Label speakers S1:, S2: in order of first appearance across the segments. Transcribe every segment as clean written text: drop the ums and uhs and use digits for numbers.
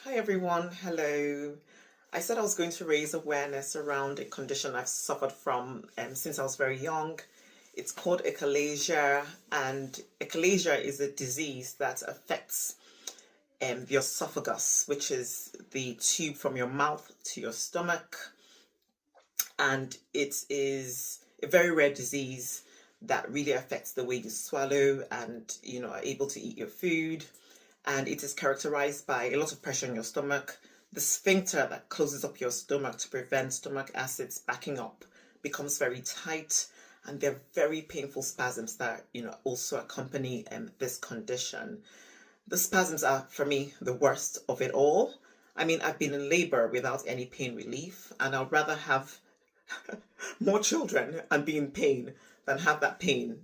S1: Hi everyone, hello. I said I was going to raise awareness around a condition I've suffered from since I was very young. It's called achalasia, and achalasia is a disease that affects the esophagus, which is the tube from your mouth to your stomach. And it is a very rare disease that really affects the way you swallow and are able to eat your food. And it is characterized by a lot of pressure in your stomach. The sphincter that closes up your stomach to prevent stomach acids backing up becomes very tight, and there are very painful spasms that also accompany this condition. The spasms are, for me, the worst of it all. I mean, I've been in labor without any pain relief, and I'd rather have more children and be in pain than have that pain,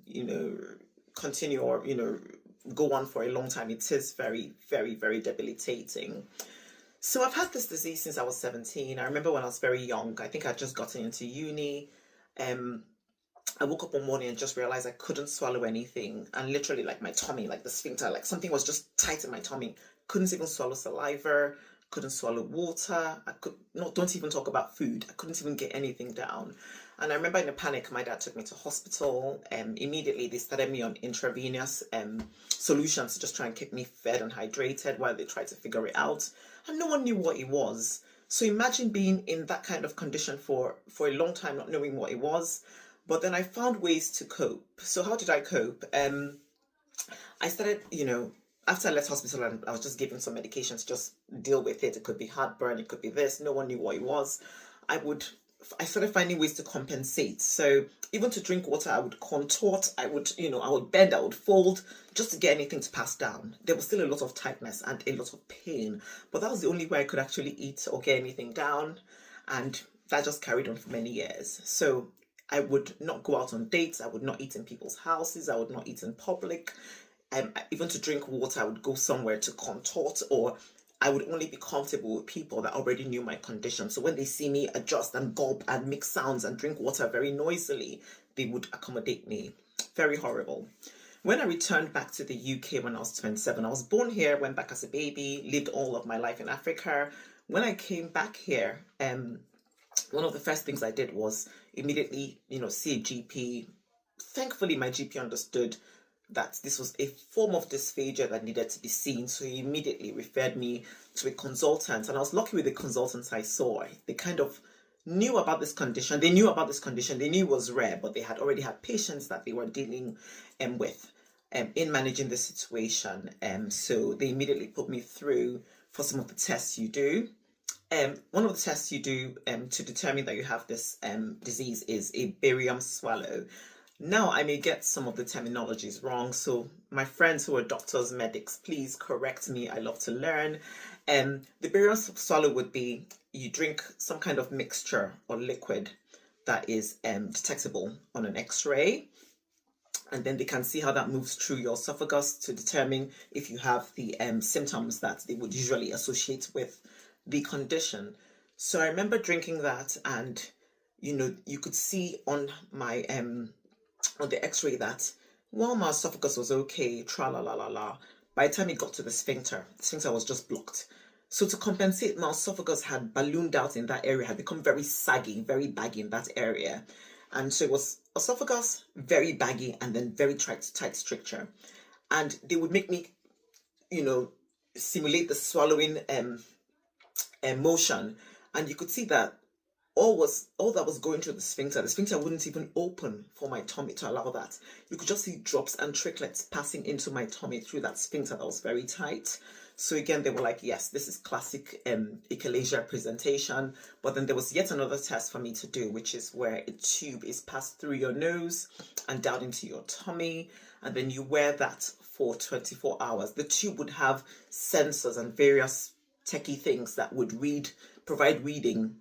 S1: continue or, go on for a long time. It is very, very, very debilitating. So I've had this disease since I was 17. I remember when I was very young, I think I'd just gotten into uni. I woke up one morning and just realized I couldn't swallow anything. And literally, like my tummy, like the sphincter, like something was just tight in my tummy. Couldn't even swallow saliva, couldn't swallow water. Don't even talk about food. I couldn't even get anything down. And I remember in a panic, my dad took me to hospital. Immediately, they started me on intravenous solutions to just try and keep me fed and hydrated while they tried to figure it out. And no one knew what it was. So imagine being in that kind of condition for a long time, not knowing what it was. But then I found ways to cope. So how did I cope? I started, after I left hospital and I was just given some medication to just deal with it. It could be heartburn, it could be this. No one knew what it was. I started finding ways to compensate. So even to drink water, I would contort, I would bend, I would fold just to get anything to pass down. There was still a lot of tightness and a lot of pain, but that was the only way I could actually eat or get anything down. And that just carried on for many years. So I would not go out on dates. I would not eat in people's houses. I would not eat in public. Even to drink water, I would go somewhere to contort, or I would only be comfortable with people that already knew my condition. So when they see me adjust and gulp and make sounds and drink water very noisily, they would accommodate me. Very horrible. When I returned back to the UK when I was 27, I was born here, went back as a baby, lived all of my life in Africa. When I came back here, one of the first things I did was immediately, see a GP. Thankfully, my GP understood that this was a form of dysphagia that needed to be seen. So he immediately referred me to a consultant. And I was lucky with the consultants I saw. They kind of knew about this condition. They knew about this condition. They knew it was rare, but they had already had patients that they were dealing with in managing the situation. So they immediately put me through for some of the tests you do. One of the tests you do to determine that you have this disease is a barium swallow. Now, I may get some of the terminologies wrong, so my friends who are doctors, medics, please correct me. I love to learn. The barium swallow would be you drink some kind of mixture or liquid that is detectable on an X-ray, and then they can see how that moves through your esophagus to determine if you have the symptoms that they would usually associate with the condition. So I remember drinking that, and you could see on my on the X-ray that while my esophagus was okay, tra la la la la, by the time it got to the sphincter was just blocked. So to compensate, my esophagus had ballooned out in that area, had become very saggy, very baggy in that area. And so it was esophagus, very baggy, and then very tight stricture. And they would make me, simulate the swallowing motion. And you could see that all that was going through the sphincter wouldn't even open for my tummy to allow that. You could just see drops and tricklets passing into my tummy through that sphincter that was very tight. So again, they were like, yes, this is classic achalasia presentation. But then there was yet another test for me to do, which is where a tube is passed through your nose and down into your tummy. And then you wear that for 24 hours. The tube would have sensors and various techie things that would provide reading.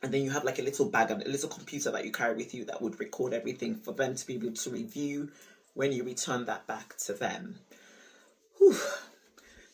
S1: And then you have like a little bag and a little computer that you carry with you that would record everything for them to be able to review when you return that back to them. Whew.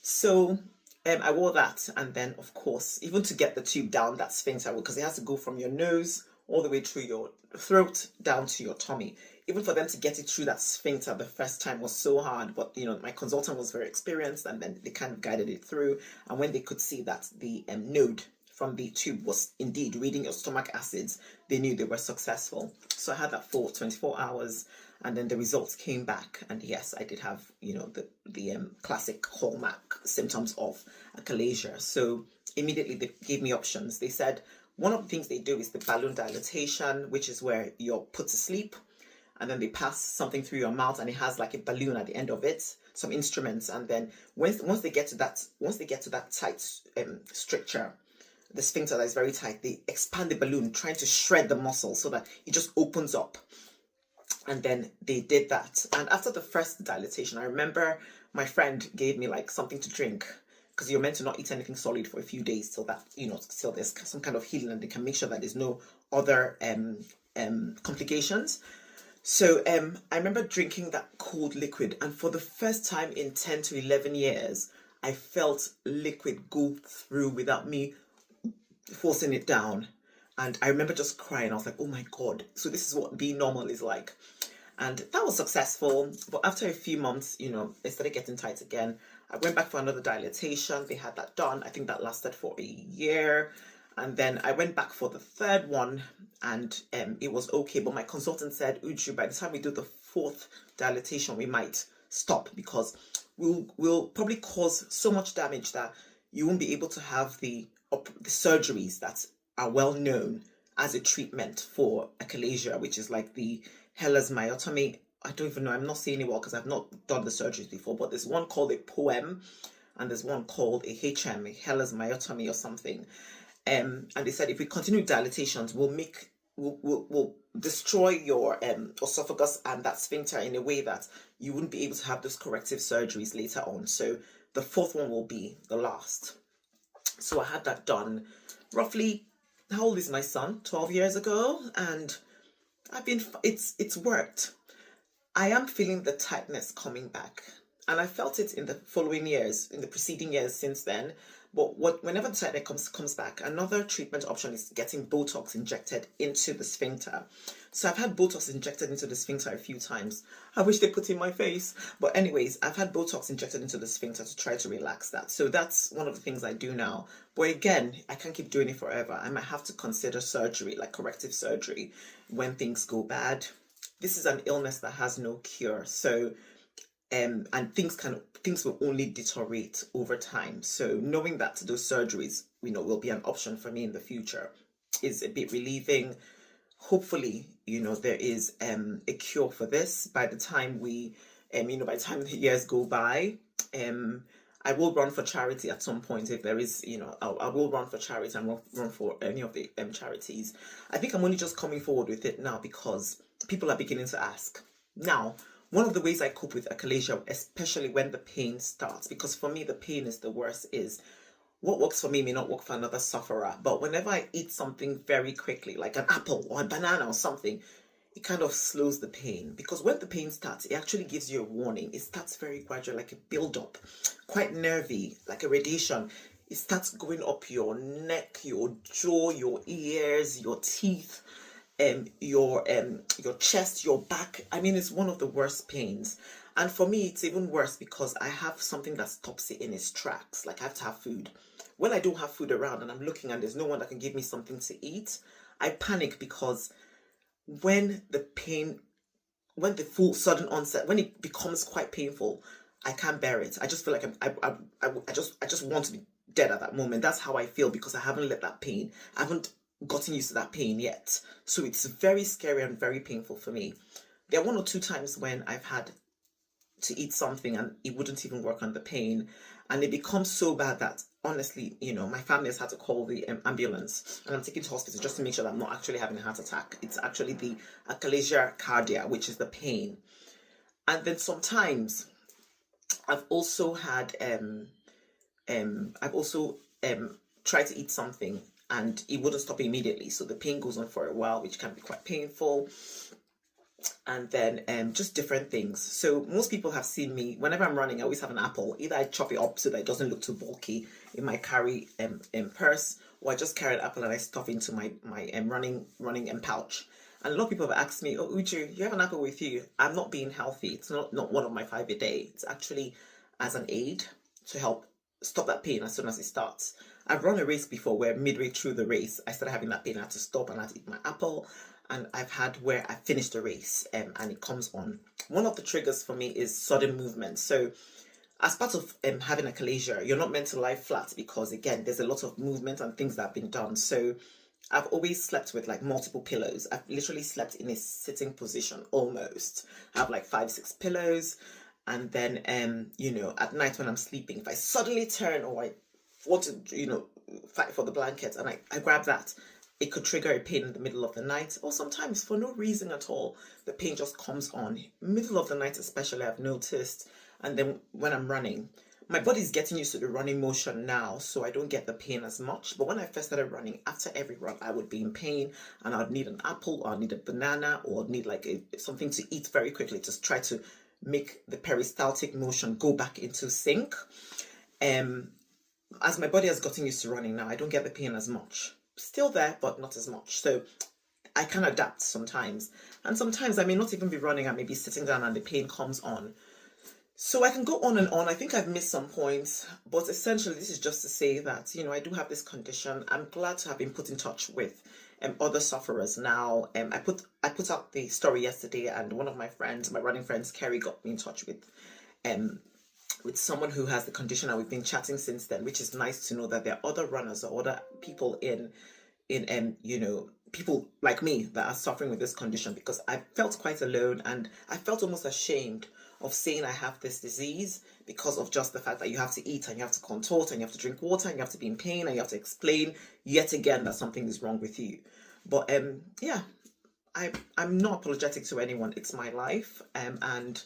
S1: So I wore that, and then of course, even to get the tube down that sphincter, because it has to go from your nose all the way through your throat down to your tummy. even for them to get it through that sphincter the first time was so hard. But my consultant was very experienced, and then they kind of guided it through. And when they could see that the node from the tube was indeed reading your stomach acids, they knew they were successful. So I had that for 24 hours, and then the results came back, and yes, I did have the classic hallmark symptoms of achalasia. So immediately they gave me options. They said one of the things they do is the balloon dilatation, which is where you're put to sleep, and then they pass something through your mouth, and it has like a balloon at the end of it, some instruments, and then once they get to that tight stricture, the sphincter that is very tight, they expand the balloon, trying to shred the muscle so that it just opens up. And then they did that. And after the first dilatation, I remember my friend gave me like something to drink, because you're meant to not eat anything solid for a few days till that, till there's some kind of healing, and they can make sure that there's no other complications. So I remember drinking that cold liquid, and for the first time in 10 to 11 years, I felt liquid go through without me forcing it down. And I remember just crying. I was like, oh my God, so this is what being normal is like. And that was successful. But after a few months, they started getting tight again. I went back for another dilatation. They had that done. I think that lasted for a year. And then I went back for the third one, and it was okay. But my consultant said, Uju, by the time we do the fourth dilatation, we might stop, because we'll probably cause so much damage that you won't be able to have the surgeries that are well known as a treatment for achalasia, which is like the Heller's myotomy. I don't even know, I'm not saying it well because I've not done the surgeries before, but there's one called a POEM, and there's one called a HM, a Heller's myotomy or something. And they said if we continue dilatations, we'll destroy your esophagus and that sphincter in a way that you wouldn't be able to have those corrective surgeries later on. So the fourth one will be the last. So I had that done roughly, how old is my son? 12 years ago, and it's worked. I am feeling the tightness coming back, and I felt it in the following years, in the preceding years since then. But whenever the tightness comes back, another treatment option is getting Botox injected into the sphincter. So I've had Botox injected into the sphincter a few times. I wish they put it in my face. But anyways, I've had Botox injected into the sphincter to try to relax that. So that's one of the things I do now. But again, I can't keep doing it forever. I might have to consider surgery, like corrective surgery, when things go bad. This is an illness that has no cure. So and things will only deteriorate over time. So knowing that those surgeries, will be an option for me in the future is a bit relieving. Hopefully, there is a cure for this by the time by the time the years go by. I will run for charity at some point if there is, I will run for charity and run for any of the charities. I think I'm only just coming forward with it now because people are beginning to ask. Now, one of the ways I cope with achalasia, especially when the pain starts, because for me the pain is the worst, is what works for me may not work for another sufferer. But whenever I eat something very quickly, like an apple or a banana or something, it kind of slows the pain. Because when the pain starts, it actually gives you a warning. It starts very gradual, like a build-up, quite nervy, like a radiation. It starts going up your neck, your jaw, your ears, your teeth, your chest, your back. I mean, it's one of the worst pains. And for me, it's even worse because I have something that stops it in its tracks. Like I have to have food. When I don't have food around and I'm looking and there's no one that can give me something to eat, I panic because when the full sudden onset, when it becomes quite painful, I can't bear it. I just feel like I just want to be dead at that moment. That's how I feel because I haven't let that pain. I haven't gotten used to that pain yet. So it's very scary and very painful for me. There are 1 or 2 times when I've had to eat something and it wouldn't even work on the pain, and it becomes so bad that honestly, my family has had to call the ambulance, and I'm taken to hospital just to make sure that I'm not actually having a heart attack. It's actually the achalasia cardia, which is the pain. And then sometimes I've also had tried to eat something and it wouldn't stop immediately, so the pain goes on for a while, which can be quite painful. And then just different things. So most people have seen me, whenever I'm running, I always have an apple. Either I chop it up so that it doesn't look too bulky in my carry purse, or I just carry an apple and I stuff into my running pouch. And a lot of people have asked me, oh, Uju, you have an apple with you. I'm not being healthy. It's not one of my 5 a day. It's actually as an aid to help stop that pain as soon as it starts. I've run a race before where midway through the race, I started having that pain. I had to stop and I had to eat my apple. And I've had where I finished the race and it comes on. One of the triggers for me is sudden movement. So as part of having achalasia, you're not meant to lie flat because, again, there's a lot of movement and things that have been done. So I've always slept with like multiple pillows. I've literally slept in a sitting position almost. I have like 5, 6 pillows. And then, at night when I'm sleeping, if I suddenly turn or I want to, fight for the blanket and I grab that, it could trigger a pain in the middle of the night, or sometimes for no reason at all, the pain just comes on. Middle of the night especially, I've noticed. And then when I'm running, my body's getting used to the running motion now, so I don't get the pain as much. But when I first started running, after every run, I would be in pain and I'd need an apple or I'd need a banana or I'd need like something to eat very quickly to try to make the peristaltic motion go back into sync. As my body has gotten used to running now, I don't get the pain as much. Still there, but not as much. So I can adapt sometimes. And sometimes I may not even be running, I may be sitting down and the pain comes on. So I can go on and on. I think I've missed some points, but essentially this is just to say that, I do have this condition. I'm glad to have been put in touch with other sufferers now. I put out the story yesterday, and one of my friends, my running friends, Kerry, got me in touch with someone who has the condition, and we've been chatting since then, which is nice to know that there are other runners or other people in people like me that are suffering with this condition, because I felt quite alone and I felt almost ashamed of saying I have this disease because of just the fact that you have to eat and you have to contort and you have to drink water and you have to be in pain and you have to explain yet again that something is wrong with you. But I'm not apologetic to anyone. It's my life, and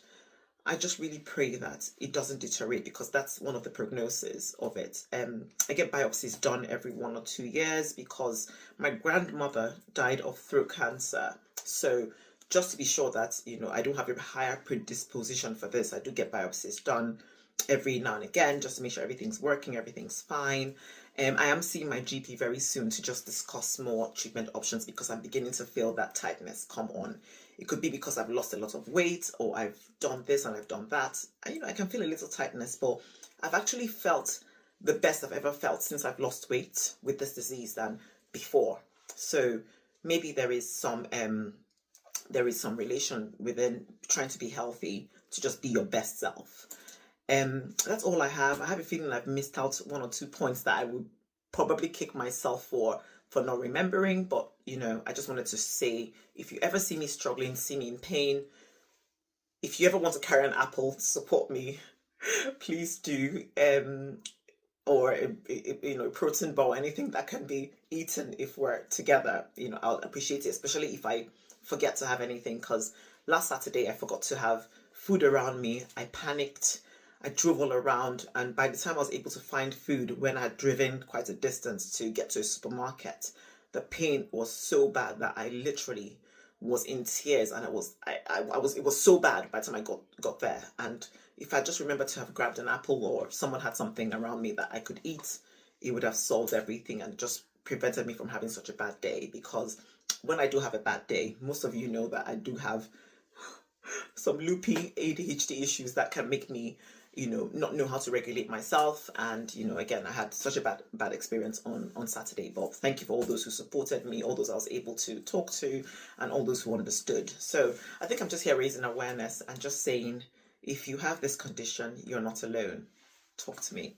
S1: I just really pray that it doesn't deteriorate, because that's one of the prognoses of it. I get biopsies done every 1 or 2 years because my grandmother died of throat cancer. So just to be sure that, I don't have a higher predisposition for this, I do get biopsies done every now and again just to make sure everything's working, everything's fine. I am seeing my GP very soon to just discuss more treatment options, because I'm beginning to feel that tightness come on. It could be because I've lost a lot of weight, or I've done this and I've done that. I can feel a little tightness, but I've actually felt the best I've ever felt since I've lost weight with this disease than before. So maybe there is some relation within trying to be healthy to just be your best self. That's all I have. I have a feeling I've missed out 1 or 2 points that I would probably kick myself for not remembering, but I just wanted to say, if you ever see me struggling, see me in pain, if you ever want to carry an apple to support me, please do. Or a protein bar, anything that can be eaten if we're together, I'll appreciate it, especially if I forget to have anything, because last Saturday I forgot to have food around me. I panicked. I drove all around, and by the time I was able to find food, when I had driven quite a distance to get to a supermarket, the pain was so bad that I literally was in tears, and it was so bad by the time I got there. And if I just remembered to have grabbed an apple, or someone had something around me that I could eat, it would have solved everything and just prevented me from having such a bad day. Because when I do have a bad day, most of you know that I do have some loopy ADHD issues that can make me not know how to regulate myself. And again, I had such a bad experience on Saturday. But thank you for all those who supported me, all those I was able to talk to, and all those who understood. So I think I'm just here raising awareness and just saying, if you have this condition, you're not alone. Talk to me.